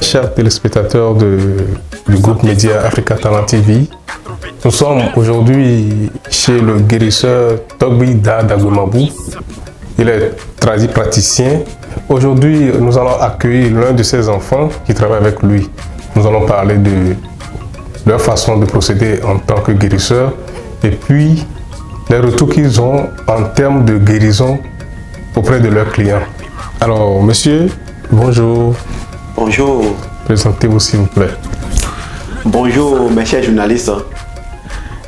Chers téléspectateurs du groupe média Africa Talent TV, nous sommes aujourd'hui chez le guérisseur Togbi Da Dagwemabou. Il est praticien. Aujourd'hui, nous allons accueillir l'un de ses enfants qui travaille avec lui. Nous allons parler de leur façon de procéder en tant que guérisseur et puis les retours qu'ils ont en termes de guérison auprès de leurs clients. Alors, monsieur, bonjour. Bonjour. Présentez-vous s'il vous plaît. Bonjour mes chers journalistes.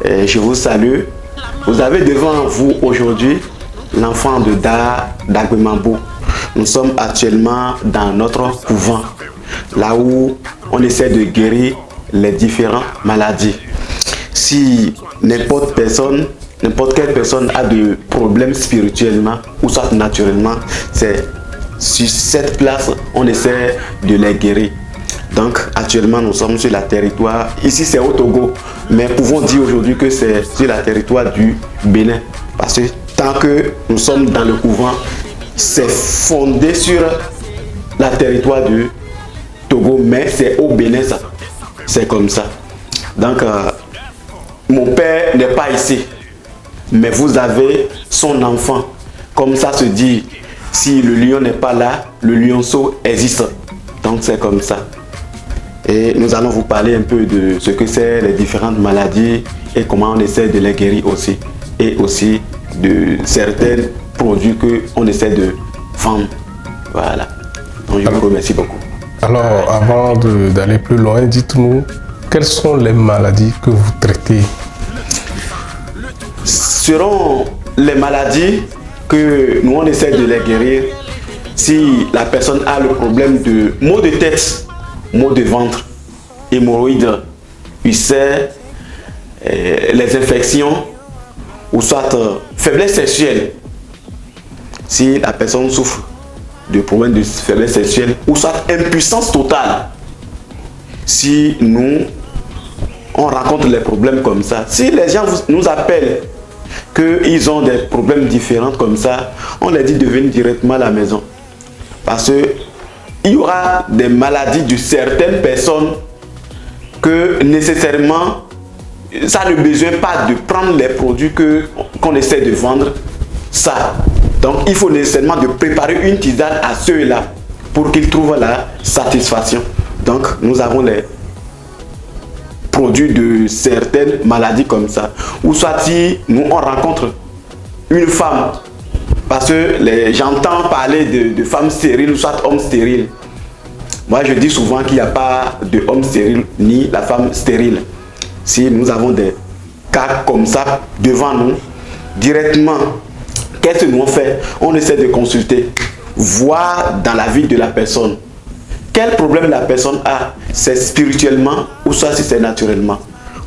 Je vous salue. Vous avez devant vous aujourd'hui l'enfant de Da Dagwemabou. Nous sommes actuellement dans notre couvent, là où on essaie de guérir les différentes maladies. Si n'importe quelle personne a des problèmes spirituellement ou soit naturellement, c'est sur cette place on essaie de les guérir. Donc actuellement nous sommes sur la territoire, ici c'est au Togo, mais pouvons dire aujourd'hui que c'est sur la territoire du Bénin, parce que tant que nous sommes dans le couvent, c'est fondé sur la territoire du Togo, mais c'est au Bénin ça, c'est comme ça. Donc mon père n'est pas ici, mais vous avez son enfant, comme ça se dit, si le lion n'est pas là, le lionceau existe, donc c'est comme ça. Et nous allons vous parler un peu de ce que c'est les différentes maladies et comment on essaie de les guérir aussi. Et aussi de certains produits qu'on essaie de vendre. Voilà. Donc je vous remercie beaucoup. Alors, avant d'aller plus loin, dites-nous, quelles sont les maladies que vous traitez? Selon les maladies que nous on essaie de les guérir, si la personne a le problème de maux de tête, maux de ventre, hémorroïdes, ulcères, les infections ou soit faiblesse sexuelle, si la personne souffre de problèmes de faiblesse sexuelle ou soit impuissance totale, si on rencontre les problèmes comme ça, si les gens nous appellent qu'ils ont des problèmes différents comme ça, on leur dit de venir directement à la maison, parce que il y aura des maladies de certaines personnes que nécessairement ça ne besoin pas de prendre les produits qu'on essaie de vendre ça. Donc il faut nécessairement de préparer une tisane à ceux-là pour qu'ils trouvent la satisfaction. Donc nous avons les produits de certaines maladies comme ça. Ou soit si nous on rencontre une femme, parce que j'entends parler de femmes stériles ou soit hommes stériles. Moi je dis souvent qu'il n'y a pas de homme stérile ni la femme stérile. Si nous avons des cas comme ça devant nous, directement, qu'est-ce que nous on fait? On essaie de consulter, voir dans la vie de la personne quel problème la personne a, c'est spirituellement ou soit si c'est naturellement.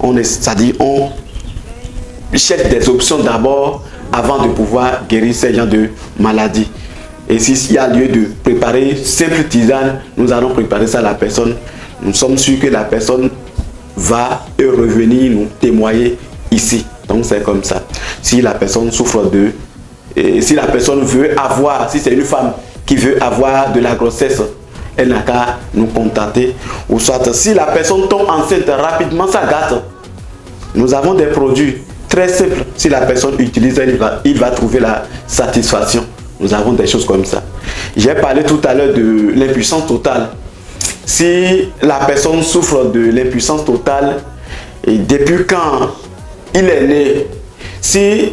C'est-à-dire on cherche des options d'abord avant de pouvoir guérir ces gens de maladies. Et s'il y a lieu de préparer simple tisane, nous allons préparer ça à la personne. Nous sommes sûrs que la personne va revenir nous témoigner ici. Donc c'est comme ça. Si la personne souffre si la personne veut avoir, si c'est une femme qui veut avoir de la grossesse, elle n'a qu'à nous contacter. Ou soit si la personne tombe enceinte rapidement, ça gâte. Nous avons des produits très simples. Si la personne utilise, il va trouver la satisfaction. Nous avons des choses comme ça. J'ai parlé tout à l'heure de l'impuissance totale. Si la personne souffre de l'impuissance totale, et depuis quand il est né, si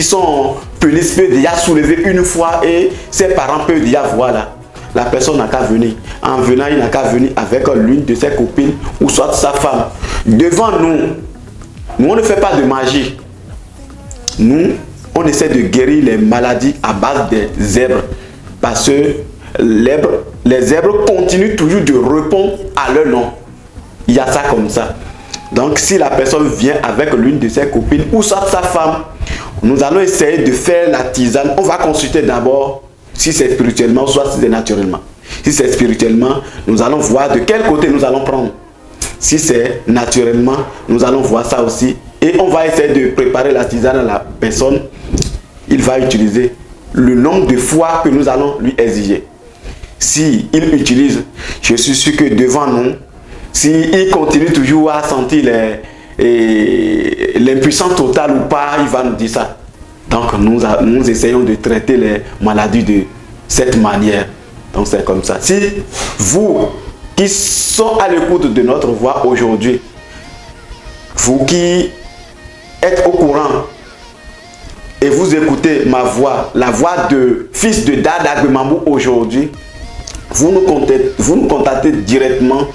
son pénis peut déjà soulever une fois et ses parents peuvent déjà voir là, la personne n'a qu'à venir. En venant, il n'a qu'à venir avec l'une de ses copines ou soit sa femme. Devant nous, on ne fait pas de magie. Nous, on essaie de guérir les maladies à base des zèbres. Parce que les zèbres continuent toujours de répondre à leur nom. Il y a ça comme ça. Donc si la personne vient avec l'une de ses copines ou soit sa femme, nous allons essayer de faire la tisane. On va consulter d'abord si c'est spirituellement ou soit si c'est naturellement. Si c'est spirituellement, nous allons voir de quel côté nous allons prendre. Si c'est naturellement, nous allons voir ça aussi. Et on va essayer de préparer la tisane à la personne. Il va utiliser le nombre de fois que nous allons lui exiger. si il utilise, je suis sûr que devant nous, s'il continue toujours à sentir l'impuissance totale ou pas, il va nous dire ça. Donc nous essayons de traiter les maladies de cette manière. Donc c'est comme ça. Si vous qui sont à l'écoute de notre voix aujourd'hui, vous qui êtes au courant et vous écoutez ma voix, la voix de fils de Dada Agbemambou aujourd'hui, vous nous contactez directement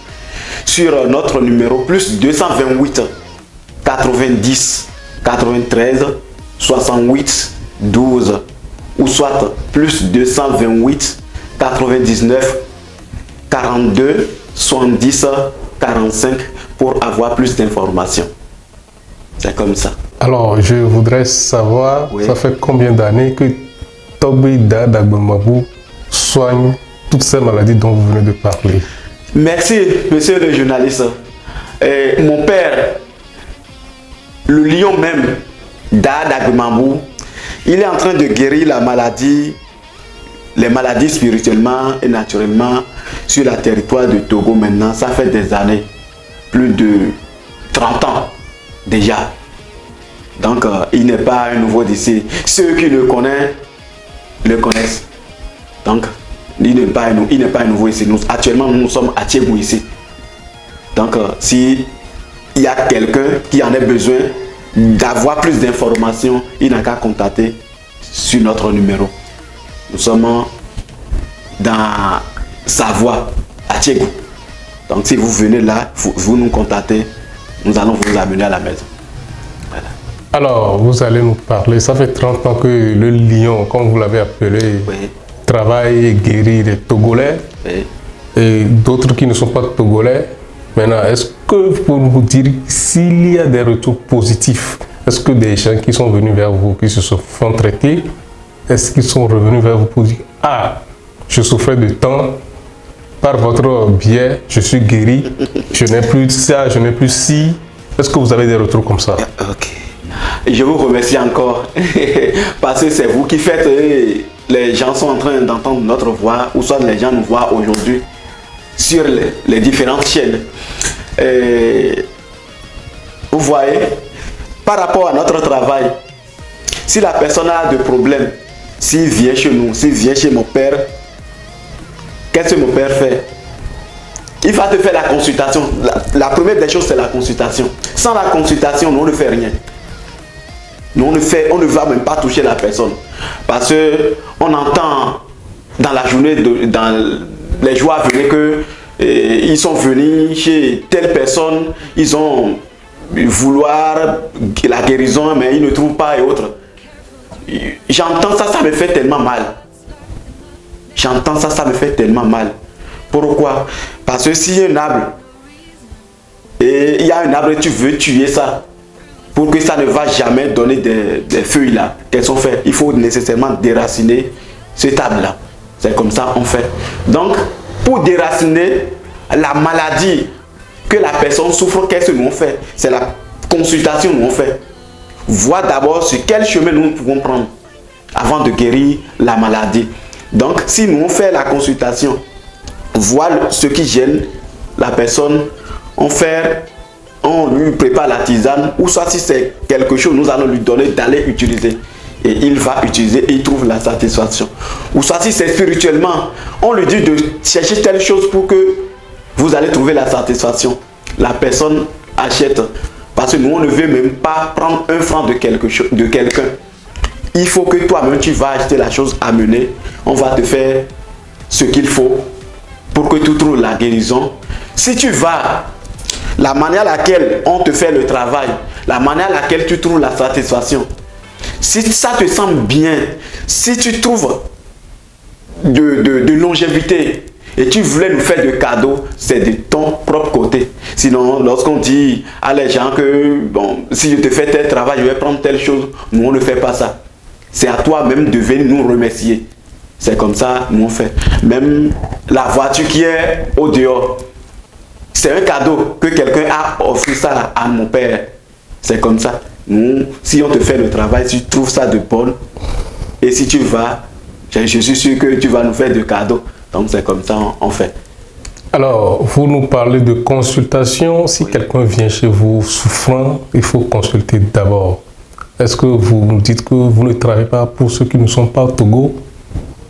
sur notre numéro plus 228 90 93 68 12 ou soit plus 228 99 42 70 45 pour avoir plus d'informations. C'est comme ça. Alors, je voudrais savoir, oui, ça fait combien d'années que Togbi Dada Agbemambou soigne toutes ces maladies dont vous venez de parler? Merci, monsieur le journaliste. Mon père, le lion même, Dada Agbemambou, il est en train de guérir la maladie, les maladies spirituellement et naturellement sur le territoire de Togo maintenant. Ça fait des années, plus de 30 ans déjà. Donc, il n'est pas un nouveau d'ici. Ceux qui le connaissent. Donc, il n'est pas un nouveau ici. Actuellement, nous sommes à Tiegou ici. Donc, si il y a quelqu'un qui en a besoin d'avoir plus d'informations, il n'a qu'à contacter sur notre numéro. Nous sommes dans Savoie, à Tiegou. Donc, si vous venez là, vous nous contactez, nous allons vous amener à la maison. Voilà. Alors, vous allez nous parler, ça fait 30 ans que le lion, comme vous l'avez appelé, oui, travaille et guérit les Togolais, oui, et d'autres qui ne sont pas Togolais. Maintenant, est-ce que vous pouvez nous dire s'il y a des retours positifs? Est-ce que des gens qui sont venus vers vous, qui se sont fait traiter, est-ce qu'ils sont revenus vers vous pour dire « Ah, je souffrais de temps, par votre biais, je suis guéri, je n'ai plus ça, je n'ai plus ci ». Est-ce que vous avez des retours comme ça? Ok. Je vous remercie encore parce que c'est vous qui faites, les gens sont en train d'entendre notre voix, ou soit les gens nous voient aujourd'hui sur les différentes chaînes. Vous voyez, par rapport à notre travail, si la personne a des problèmes, s'il vient chez nous, s'il vient chez mon père, qu'est-ce que mon père fait? Il va te faire la consultation. La première des choses, c'est la consultation. Sans la consultation, nous, on ne fait rien. Nous, on ne va même pas toucher la personne. Parce qu'on entend dans la journée, dans les jours à venir, qu'ils sont venus chez telle personne, ils ont vouloir la guérison, mais ils ne trouvent pas et autres. J'entends ça, ça me fait tellement mal. J'entends ça, ça me fait tellement mal. Pourquoi? Parce que s'il y a un arbre, et il y a un arbre et tu veux tuer ça, pour que ça ne va jamais donner des feuilles là, qu'elles sont faites, il faut nécessairement déraciner cet arbre là. C'est comme ça on fait. Donc, pour déraciner la maladie que la personne souffre, qu'est-ce que nous on fait? C'est la consultation nous on fait. Voir d'abord sur quel chemin nous pouvons prendre avant de guérir la maladie. Donc, si nous on fait la consultation, voir ce qui gêne la personne, on lui prépare la tisane, ou soit si c'est quelque chose, nous allons lui donner d'aller utiliser. Et il va utiliser et il trouve la satisfaction. Ou soit si c'est spirituellement, on lui dit de chercher telle chose pour que vous allez trouver la satisfaction. La personne achète. Parce que nous, on ne veut même pas prendre un franc de quelqu'un. Il faut que toi-même, tu vas acheter la chose à mener. On va te faire ce qu'il faut pour que tu trouves la guérison. Si tu vas, la manière à laquelle on te fait le travail, la manière à laquelle tu trouves la satisfaction, si ça te semble bien, si tu trouves de longévité et tu voulais nous faire des cadeaux, c'est de ton propre côté. Sinon, lorsqu'on dit à les gens que bon, si je te fais tel travail, je vais prendre telle chose, nous on ne fait pas ça. C'est à toi-même de venir nous remercier. C'est comme ça nous on fait. Même la voiture qui est au dehors, c'est un cadeau que quelqu'un a offert ça à mon père. C'est comme ça. Nous, si on te fait le travail, si tu trouves ça de bon, et si tu vas, je suis sûr que tu vas nous faire des cadeaux. Donc c'est comme ça on fait. Alors, vous nous parlez de consultation. Si quelqu'un vient chez vous souffrant, il faut consulter d'abord. Est-ce que vous nous dites que vous ne travaillez pas pour ceux qui ne sont pas au Togo?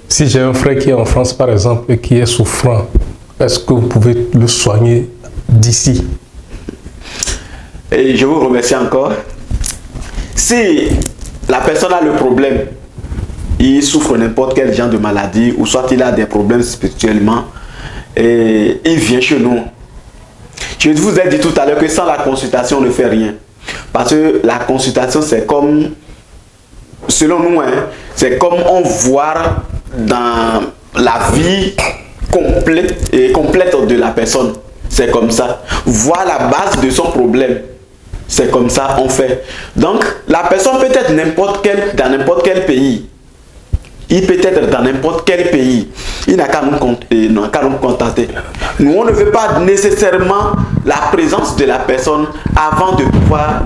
Si j'ai un frère qui est en France, par exemple, et qui est souffrant, est-ce que vous pouvez le soigner d'ici? Et je vous remercie encore. Si la personne a le problème, il souffre n'importe quel genre de maladie, ou soit il a des problèmes spirituellement, et il vient chez nous. Je vous ai dit tout à l'heure que sans la consultation, on ne fait rien. Parce que la consultation, c'est comme, selon nous, c'est comme on voit dans la vie complète de la personne. C'est comme ça. Voir la base de son problème. C'est comme ça on fait. Donc, la personne peut être dans n'importe quel pays. Il peut être dans n'importe quel pays. Il n'a qu'à nous contacter. Nous, on ne veut pas nécessairement la présence de la personne avant de pouvoir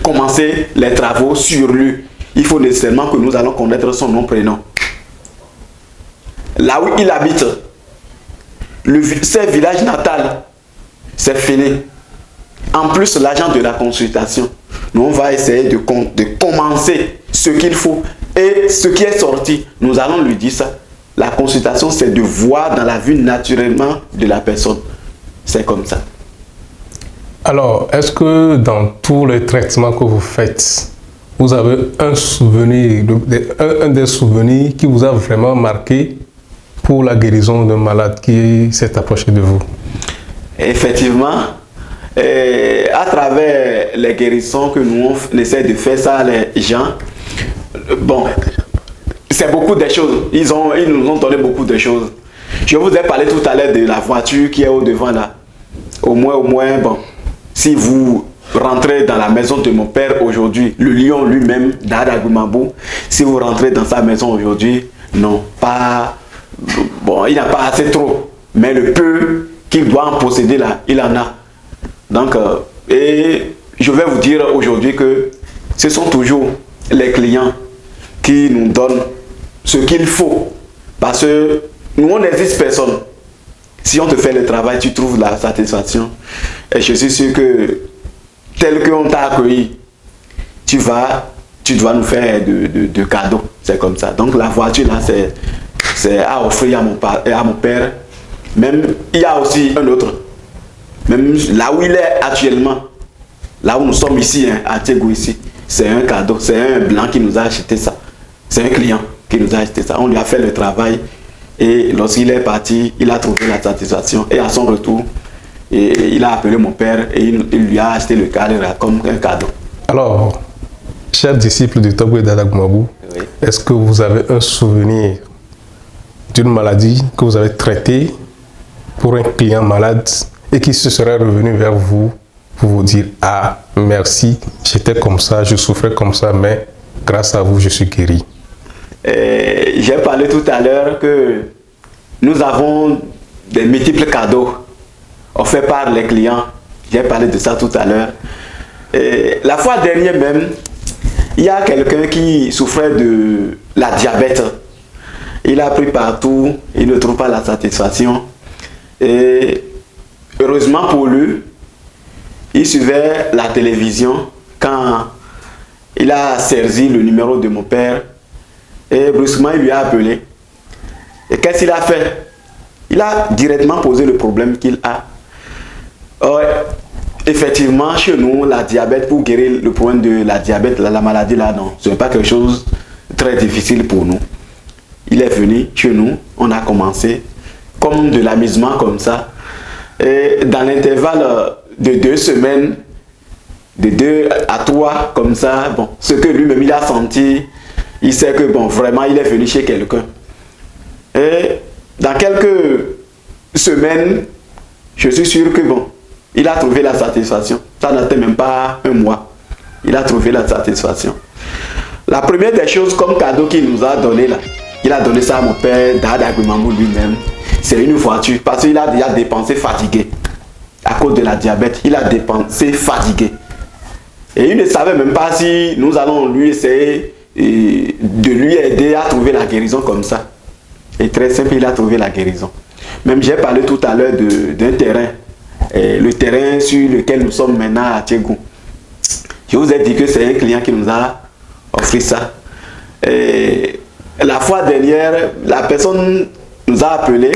commencer les travaux sur lui. Il faut nécessairement que nous allons connaître son nom, prénom. Là où il habite, ses villages natal, c'est fini. En plus, l'agent de la consultation, nous on va essayer de commencer ce qu'il faut. Et ce qui est sorti, nous allons lui dire ça. La consultation, c'est de voir dans la vie naturellement de la personne. C'est comme ça. Alors, est-ce que dans tous les traitements que vous faites, vous avez un souvenir, un des souvenirs qui vous a vraiment marqué pour la guérison d'un malade qui s'est approché de vous? Effectivement, à travers les guérisons que nous on essaie de faire ça, les gens, bon, c'est beaucoup de choses. Ils nous ont donné beaucoup de choses. Je vous ai parlé tout à l'heure de la voiture qui est au devant là. Au moins, bon, si vous rentrez dans la maison de mon père aujourd'hui, le lion lui-même, Dada Agouimabou, si vous rentrez dans sa maison aujourd'hui, non, pas, bon, il n'a pas assez trop, mais le peu qu'il doit en posséder là, il en a. Donc, et je vais vous dire aujourd'hui que ce sont toujours les clients qui nous donnent ce qu'il faut. Parce que nous, on n'existe personne. Si on te fait le travail, tu trouves la satisfaction. Et je suis sûr que tel qu'on t'a accueilli, tu dois nous faire de cadeaux. C'est comme ça. Donc la voiture là, c'est à offrir à mon père. Même, il y a aussi un autre. Même là où il est actuellement, là où nous sommes ici, à Tchégou ici, c'est un cadeau. C'est un blanc qui nous a acheté ça. C'est un client qui nous a acheté ça. On lui a fait le travail. Et lorsqu'il est parti, il a trouvé la satisfaction. Et à son retour, il a appelé mon père et il lui a acheté le cadre comme un cadeau. Alors, chers disciples du Togo et Dada Agouimabou, oui, est-ce que vous avez un souvenir d'une maladie que vous avez traitée pour un client malade et qui se serait revenu vers vous pour vous dire « Ah, merci, j'étais comme ça, je souffrais comme ça, mais grâce à vous, je suis guéri ». J'ai parlé tout à l'heure que nous avons des multiples cadeaux offerts par les clients. J'ai parlé de ça tout à l'heure. La fois dernière même, il y a quelqu'un qui souffrait de la diabète. Il a pris partout, il ne trouve pas la satisfaction. Et heureusement pour lui, il suivait la télévision quand il a saisi le numéro de mon père. Et brusquement, il lui a appelé. Et qu'est-ce qu'il a fait? Il a directement posé le problème qu'il a. Effectivement, chez nous, la diabète, pour guérir le problème de la diabète, la maladie là, non, ce n'est pas quelque chose de très difficile pour nous. Il est venu chez nous, on a commencé comme de l'amusement comme ça. Et dans l'intervalle de 2 semaines, de 2 à 3 comme ça, bon, ce que lui-même il a senti, il sait que bon, vraiment, il est venu chez quelqu'un. Et dans quelques semaines, je suis sûr que bon, il a trouvé la satisfaction. Ça n'était même pas un mois. Il a trouvé la satisfaction. La première des choses comme cadeau qu'il nous a donné là, il a donné ça à mon père, Dada Agouimabou lui-même. C'est une voiture parce qu'il a déjà dépensé fatigué. À cause de la diabète, il a dépensé fatigué. Et il ne savait même pas si nous allons lui essayer de lui aider à trouver la guérison comme ça. est très simple, il a trouvé la guérison. Même j'ai parlé tout à l'heure d'un terrain, le terrain sur lequel nous sommes maintenant à Tiegou. Je vous ai dit que c'est un client qui nous a offert ça. Et la fois dernière, la personne nous a appelé,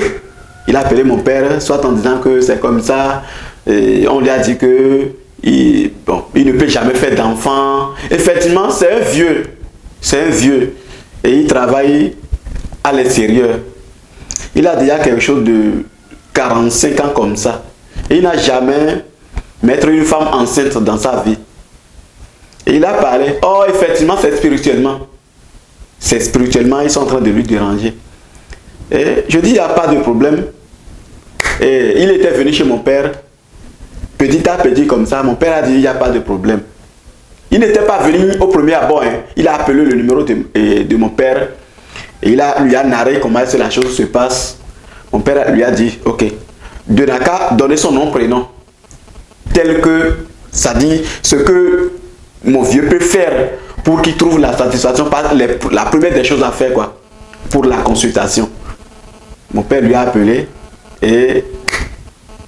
il a appelé mon père, soit en disant que c'est comme ça, et on lui a dit que il ne peut jamais faire d'enfant. Effectivement, c'est un vieux, et il travaille à l'extérieur. Il a déjà quelque chose de 45 ans comme ça. Et il n'a jamais mettre une femme enceinte dans sa vie. Et il a parlé. Oh, effectivement, c'est spirituellement. C'est spirituellement, ils sont en train de lui déranger. Et je dis, il n'y a pas de problème. Et il était venu chez mon père. Petit à petit comme ça, mon père a dit, il n'y a pas de problème. Il n'était pas venu au premier abord. Hein. Il a appelé le numéro de mon père. Et lui a narré comment la chose se passe. Mon père lui a dit, ok, de n'a qu'à donner son nom, prénom. Tel que, ça dit, ce que mon vieux peut faire pour qu'il trouve la satisfaction, la première des choses à faire, quoi, pour la consultation. Mon père lui a appelé et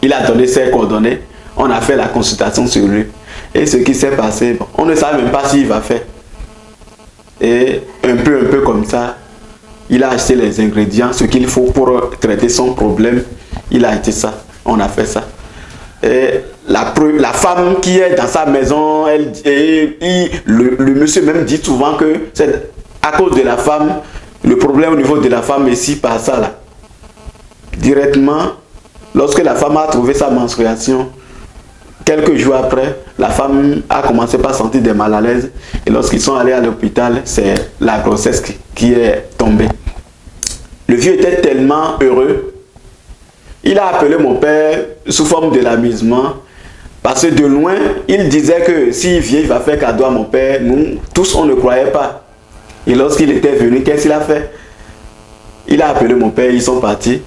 il a donné ses coordonnées. On a fait la consultation sur lui. Et ce qui s'est passé, bon, on ne savait même pas s'il va faire. Et un peu comme ça, il a acheté les ingrédients, ce qu'il faut pour traiter son problème. Il a acheté ça. On a fait ça. Et la femme qui est dans sa maison, le monsieur même dit souvent que c'est à cause de la femme, le problème au niveau de la femme est ici par ça là. Directement, lorsque la femme a trouvé sa menstruation, quelques jours après, la femme a commencé par sentir des mal à l'aise. Et lorsqu'ils sont allés à l'hôpital, c'est la grossesse qui est tombée. Le vieux était tellement heureux. Il a appelé mon père sous forme de l'amusement. Parce que de loin, il disait que s'il vient, il va faire cadeau à mon père. Nous, tous, on ne croyait pas. Et lorsqu'il était venu, qu'est-ce qu'il a fait? Il a appelé mon père, ils sont partis.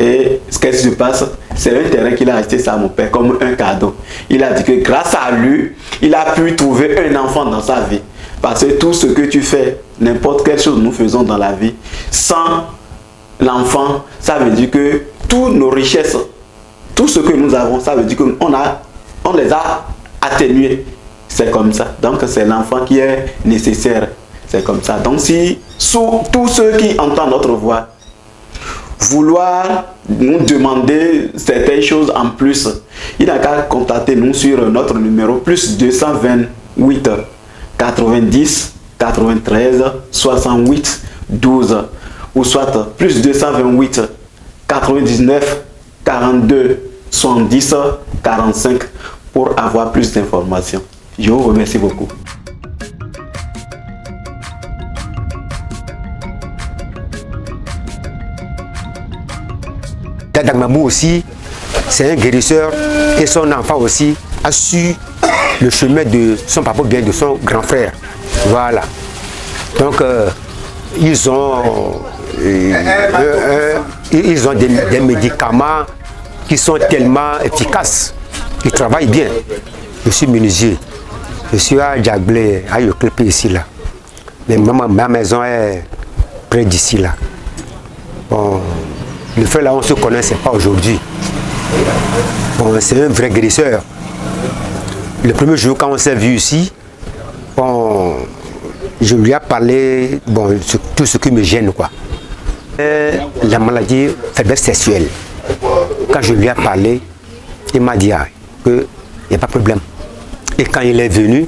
Et ce qui se passe, c'est un terrain qu'il a acheté ça à mon père comme un cadeau. Il a dit que grâce à lui, il a pu trouver un enfant dans sa vie. Parce que tout ce que tu fais, n'importe quelle chose nous faisons dans la vie, sans l'enfant, ça veut dire que toutes nos richesses, tout ce que nous avons, ça veut dire qu'on les a atténuées. C'est comme ça. Donc c'est l'enfant qui est nécessaire. C'est comme ça. Donc si tous ceux qui entendent notre voix, vouloir nous demander certaines choses en plus, il n'a qu'à contacter nous sur notre numéro plus 228 90 93 68 12 ou soit plus 228 99 42 70 45 pour avoir plus d'informations. Je vous remercie beaucoup. Dagmabou aussi, c'est un guérisseur et son enfant aussi a su le chemin de son papa, bien de son grand frère. Voilà. Donc, ils ont des médicaments qui sont tellement efficaces. Ils travaillent bien. Je suis menuisier. Je suis à Djaglé, à Yoklépé ici là. Mais ma maison est près d'ici là. Bon, le frère là, on ne se connaissait pas aujourd'hui. Bon, c'est un vrai guérisseur. Le premier jour quand on s'est vu ici, bon, je lui ai parlé, bon, tout ce qui me gêne, quoi. La maladie faiblesse sexuelle. Quand je lui ai parlé, il m'a dit qu'il n'y a pas de problème. Et quand il est venu,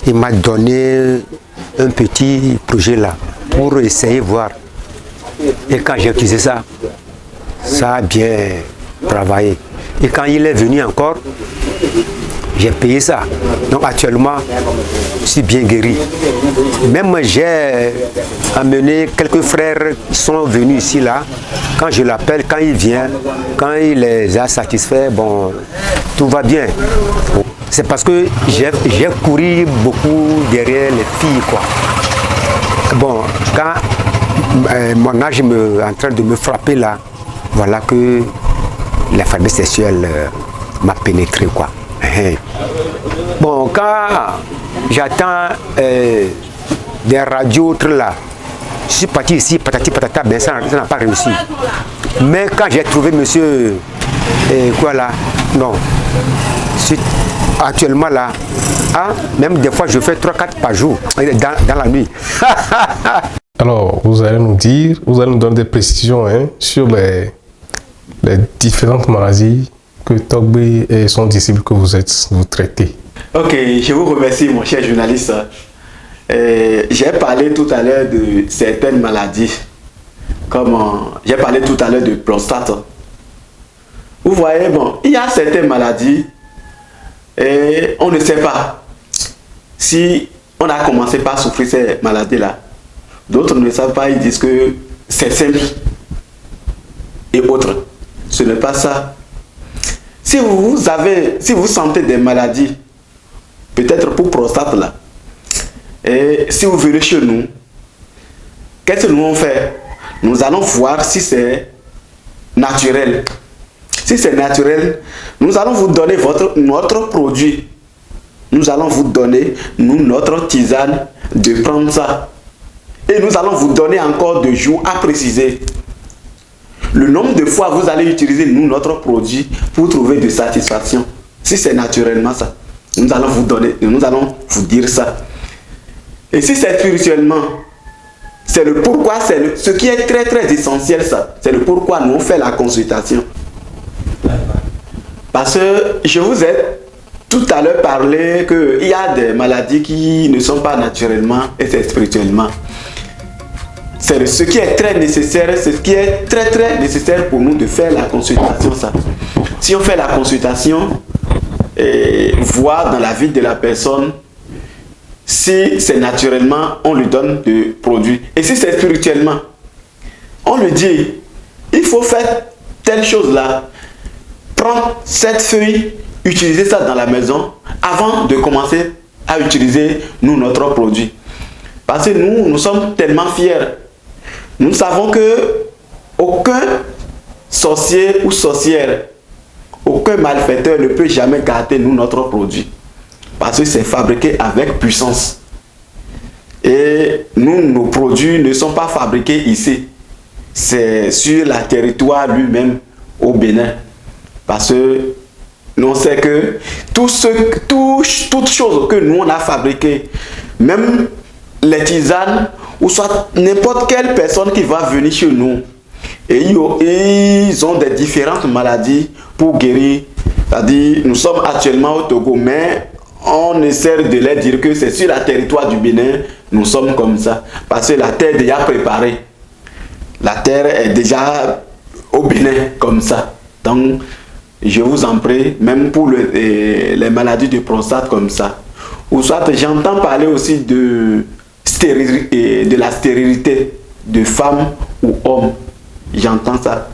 il m'a donné un petit projet là pour essayer de voir. Et quand j'ai utilisé ça, ça a bien travaillé. Et quand il est venu encore, j'ai payé ça. Donc actuellement, je suis bien guéri. Même j'ai amené quelques frères qui sont venus ici là. Quand je l'appelle, quand il vient, quand il les a satisfaits, bon, tout va bien. C'est parce que j'ai couru beaucoup derrière les filles, quoi. Bon, quand mon âge est en train de me frapper là, voilà que la faiblesse sexuelle m'a pénétré, quoi. Bon, quand j'attends des radios là, Je suis parti ici, patati patata, ben ça n'a pas réussi. Mais quand j'ai trouvé monsieur, quoi là, non, actuellement là, hein, même des fois je fais 3-4 par jour, dans la nuit. Alors, vous allez nous dire, vous allez nous donner des précisions hein, sur les différentes maladies que Togbi et son disciple que vous traitez. Ok, je vous remercie mon cher journaliste. J'ai parlé tout à l'heure de certaines maladies, comme j'ai parlé tout à l'heure de prostate. Vous voyez, bon, il y a certaines maladies et on ne sait pas si on a commencé par souffrir ces maladies-là. D'autres ne savent pas, ils disent que c'est simple et autres. Ce n'est pas ça. Si vous sentez des maladies, peut-être pour prostate là, et si vous venez chez nous, qu'est-ce que nous allons faire? Nous allons voir si c'est naturel. Si c'est naturel, nous allons vous donner notre produit. Nous allons vous donner, notre tisane, de prendre ça. Et nous allons vous donner encore 2 jours à préciser. Le nombre de fois vous allez utiliser notre produit pour trouver de satisfaction. Si c'est naturellement ça, nous allons vous donner, nous allons vous dire ça. Et si c'est spirituellement, c'est le pourquoi, ce qui est très très essentiel ça. C'est le pourquoi nous on fait la consultation. Parce que je vous ai tout à l'heure parlé qu'il y a des maladies qui ne sont pas naturellement et c'est spirituellement. C'est ce qui est très nécessaire, ce qui est très très nécessaire pour nous de faire la consultation ça. Si on fait la consultation, et voir dans la vie de la personne, si c'est naturellement, on lui donne des produits. Et si c'est spirituellement, on lui dit, il faut faire telle chose là. Prendre cette feuille, utiliser ça dans la maison avant de commencer à utiliser notre produit. Parce que nous sommes tellement fiers. Nous savons que aucun sorcier ou sorcière, aucun malfaiteur ne peut jamais garder notre produit. Parce que c'est fabriqué avec puissance. Et nos produits ne sont pas fabriqués ici. C'est sur le territoire lui-même au Bénin. Parce que nous savons que toutes choses que nous on a fabriquées, même les tisanes, ou soit n'importe quelle personne qui va venir chez nous, et ils ont des différentes maladies pour guérir. C'est-à-dire, nous sommes actuellement au Togo, mais on essaie de leur dire que c'est sur le territoire du Bénin, nous sommes comme ça. Parce que la terre est déjà préparée. La terre est déjà au Bénin, comme ça. Donc, je vous en prie, même pour les maladies de prostate comme ça. Ou soit, j'entends parler aussi de la stérilité de femmes ou hommes. J'entends ça.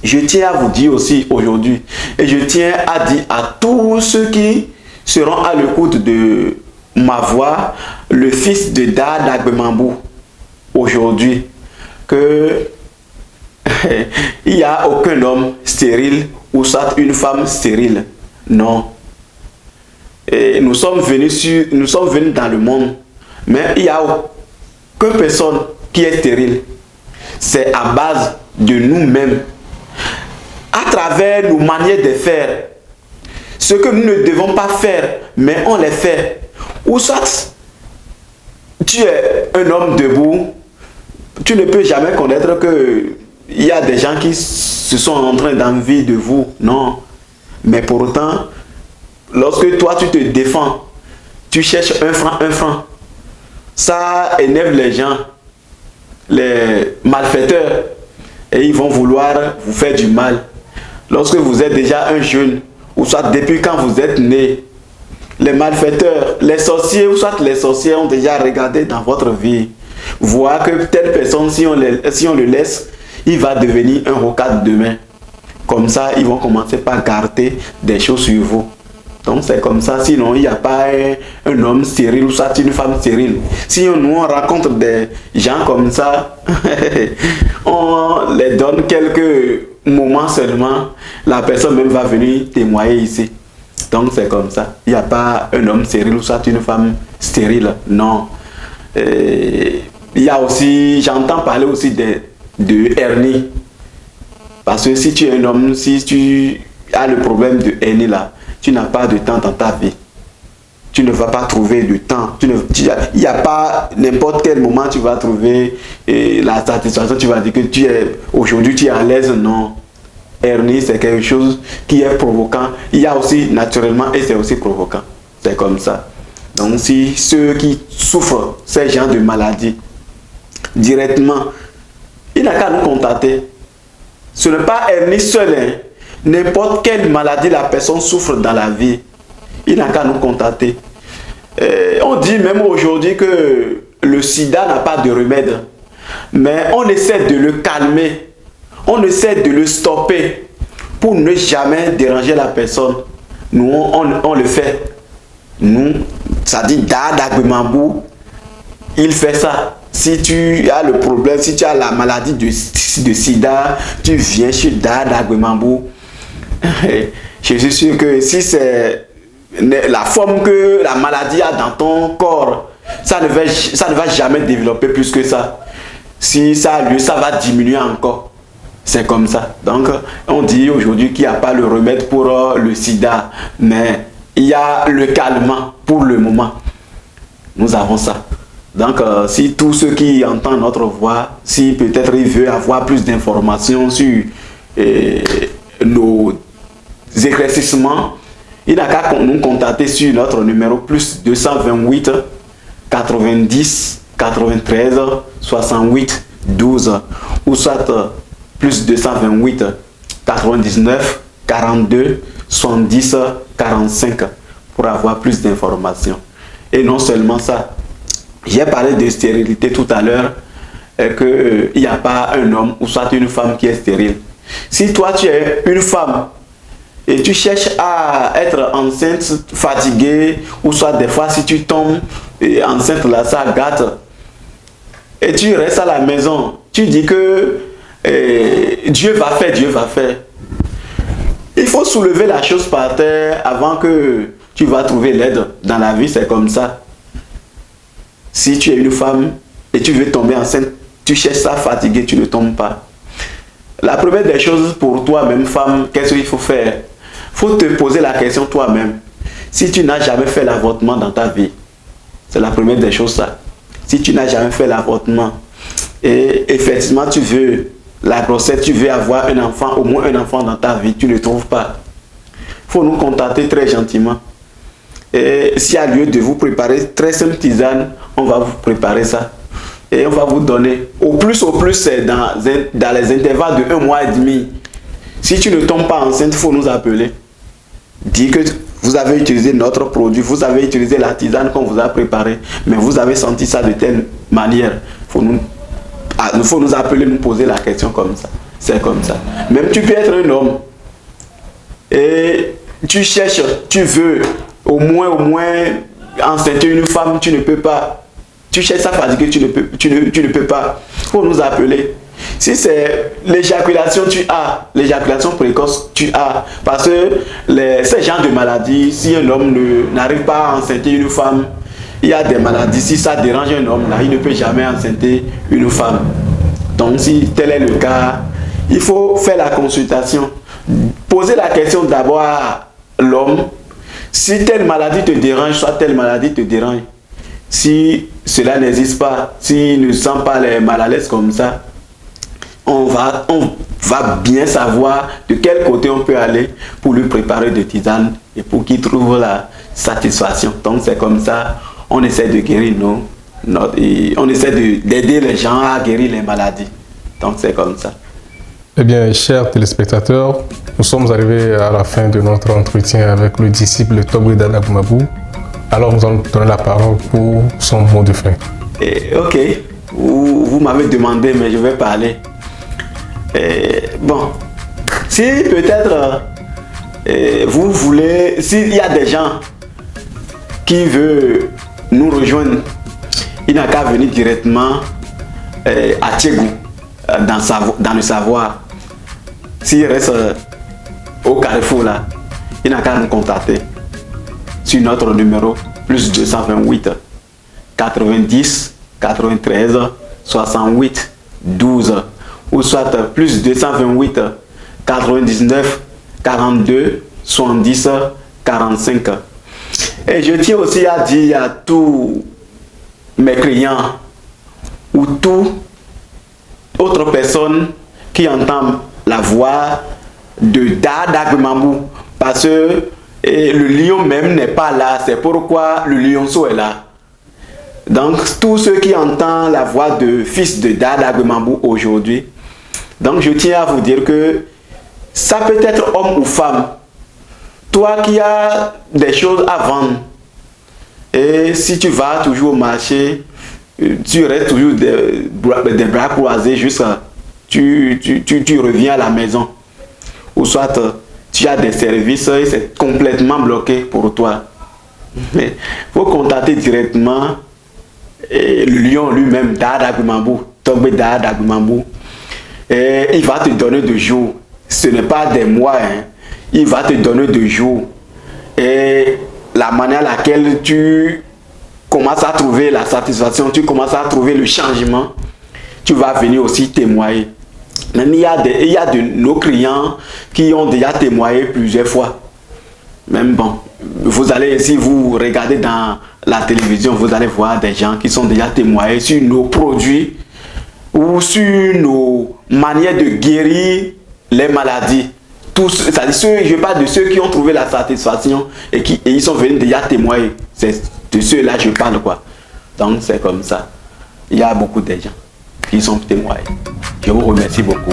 Je tiens à vous dire aussi aujourd'hui, et je tiens à dire à tous ceux qui seront à l'écoute de ma voix, le fils de Da Dagbemambou, aujourd'hui, que il n'y a aucun homme stérile ou soit une femme stérile. Non. Et nous sommes venus dans le monde, mais il n'y a aucune personne qui est stérile. C'est à base de nous-mêmes, à travers nos manières de faire. Ce que nous ne devons pas faire, mais on les fait. Ou soit, tu es un homme debout, tu ne peux jamais connaître que il y a des gens qui se sont en train d'envier de vous. Non. Mais pourtant, lorsque toi tu te défends, tu cherches un franc. Ça énerve les gens, les malfaiteurs, et ils vont vouloir vous faire du mal. Lorsque vous êtes déjà un jeune, ou soit depuis quand vous êtes né, les malfaiteurs, les sorciers, ou soit les sorciers ont déjà regardé dans votre vie, voir que telle personne, si on le laisse, il va devenir un rocade demain. Comme ça, ils vont commencer par garder des choses sur vous. Donc c'est comme ça, sinon il n'y a pas un homme stérile ou soit une femme stérile. Si nous on rencontre des gens comme ça, on les donne quelques moments seulement, la personne même va venir témoigner ici. Donc c'est comme ça. Il n'y a pas un homme stérile ou soit une femme stérile. Non. Il y a aussi, j'entends parler aussi de hernie. Parce que si tu es un homme, si tu as le problème de hernie là, tu n'as pas de temps dans ta vie. Tu ne vas pas trouver de temps. Il n'y a pas n'importe quel moment tu vas trouver la satisfaction. Tu vas dire que aujourd'hui tu es à l'aise. Non. Hernie, c'est quelque chose qui est provoquant. Il y a aussi naturellement et c'est aussi provoquant. C'est comme ça. Donc si ceux qui souffrent ces genres de maladies directement, il n'a qu'à nous contacter. Ce n'est pas hernie seule. Hein. N'importe quelle maladie la personne souffre dans la vie, il n'a qu'à nous contacter. On dit même aujourd'hui que le sida n'a pas de remède. Mais on essaie de le calmer. On essaie de le stopper pour ne jamais déranger la personne. Nous, on le fait. Nous, ça dit Dagwemabou, il fait ça. Si tu as le problème, si tu as la maladie de sida, tu viens chez Dagwemabou. Je suis sûr que si c'est la forme que la maladie a dans ton corps, ça ne va jamais développer plus que ça. Si ça a lieu, ça va diminuer encore. C'est comme ça. Donc, on dit aujourd'hui qu'il n'y a pas le remède pour le sida, mais il y a le calmant pour le moment. Nous avons ça. Donc, si tous ceux qui entendent notre voix, si peut-être ils veulent avoir plus d'informations sur nos éclaircissements, il n'a qu'à nous contacter sur notre numéro plus 228 90 93 68 12 ou soit plus 228 99 42 70 45 pour avoir plus d'informations. Et non seulement ça, j'ai parlé de stérilité tout à l'heure, qu'il n'y a pas un homme ou soit une femme qui est stérile. Si toi tu es une femme et tu cherches à être enceinte, fatiguée, ou soit des fois si tu tombes enceinte là, ça gâte, et tu restes à la maison, tu dis que Dieu va faire. Il faut soulever la chose par terre avant que tu vas trouver l'aide. Dans la vie, c'est comme ça. Si tu es une femme et tu veux tomber enceinte, tu cherches ça fatigué, tu ne tombes pas. La première des choses pour toi-même, femme, qu'est-ce qu'il faut faire? Il faut te poser la question toi-même. Si tu n'as jamais fait l'avortement dans ta vie, c'est la première des choses ça. Si tu n'as jamais fait l'avortement et effectivement tu veux la grossesse, tu veux avoir un enfant, au moins un enfant dans ta vie, tu ne le trouves pas. Il faut nous contacter très gentiment. Et s'il y a lieu de vous préparer très simple tisane, on va vous préparer ça. Et on va vous donner, au plus c'est dans les intervalles de 1 mois et demi. Si tu ne tombes pas enceinte, il faut nous appeler. Dis que vous avez utilisé notre produit, vous avez utilisé la tisane qu'on vous a préparée, mais vous avez senti ça de telle manière. Il faut nous appeler, nous poser la question comme ça. C'est comme ça. Même tu peux être un homme et tu cherches, tu veux au moins enceinter une femme, tu ne peux pas. Tu cherches ça fatigué, tu ne peux pas. Il faut nous appeler. Si c'est l'éjaculation, l'éjaculation précoce, tu as. Parce que ces genres de maladies, si un homme n'arrive pas à enceinte une femme, il y a des maladies. Si ça dérange un homme, là, il ne peut jamais enceinte une femme. Donc, si tel est le cas, il faut faire la consultation. Poser la question d'abord à l'homme. Si telle maladie te dérange, soit telle maladie te dérange. Si cela n'existe pas, s'il ne sent pas les mal à l'aise comme ça, on va bien savoir de quel côté on peut aller pour lui préparer des tisanes et pour qu'il trouve la satisfaction. Donc c'est comme ça, on essaie de guérir on essaie d'aider les gens à guérir les maladies. Donc c'est comme ça. Eh bien, chers téléspectateurs, nous sommes arrivés à la fin de notre entretien avec le disciple Togbe Dagwemabou. Alors nous allons donner la parole pour son mot de fin. Ok, vous m'avez demandé, mais je vais parler. Bon, si peut-être vous voulez, s'il y a des gens qui veulent nous rejoindre, il n'a qu'à venir directement à Tchégou, dans le savoir. S'il reste au Carrefour là, il n'a qu'à nous contacter sur notre numéro plus 228 90 93 68 12 ou soit plus 228 99 42 70 45. Et je tiens aussi à dire à tous mes clients ou toute autre personne qui entend la voix de Dada Agwemambou, parce que le lion même n'est pas là, c'est pourquoi le lionceau est là. Donc tous ceux qui entendent la voix de fils de Dada Agwemambou aujourd'hui, donc je tiens à vous dire que ça peut être homme ou femme. Toi qui as des choses à vendre, et si tu vas toujours au marché, tu restes toujours des bras croisés jusqu'à tu reviens à la maison. Ou soit tu as des services et c'est complètement bloqué pour toi. Il faut contacter directement le lion lui-même, Dada Agwemambou, Togbe Dada Agwemambou. Et il va te donner 2 jours. Ce n'est pas des mois. Hein. Il va te donner 2 jours. Et la manière à laquelle tu commences à trouver la satisfaction, tu commences à trouver le changement, tu vas venir aussi témoigner. Même il y a de nos clients qui ont déjà témoigné plusieurs fois. Même bon, vous allez, si vous regardez dans la télévision, vous allez voir des gens qui sont déjà témoignés sur nos produits ou sur nos manières de guérir les maladies. Tous, je parle de ceux qui ont trouvé la satisfaction et ils sont venus déjà témoigner. C'est de ceux-là que je parle, quoi. Donc c'est comme ça. Il y a beaucoup de gens qui sont témoignés. Je vous remercie beaucoup.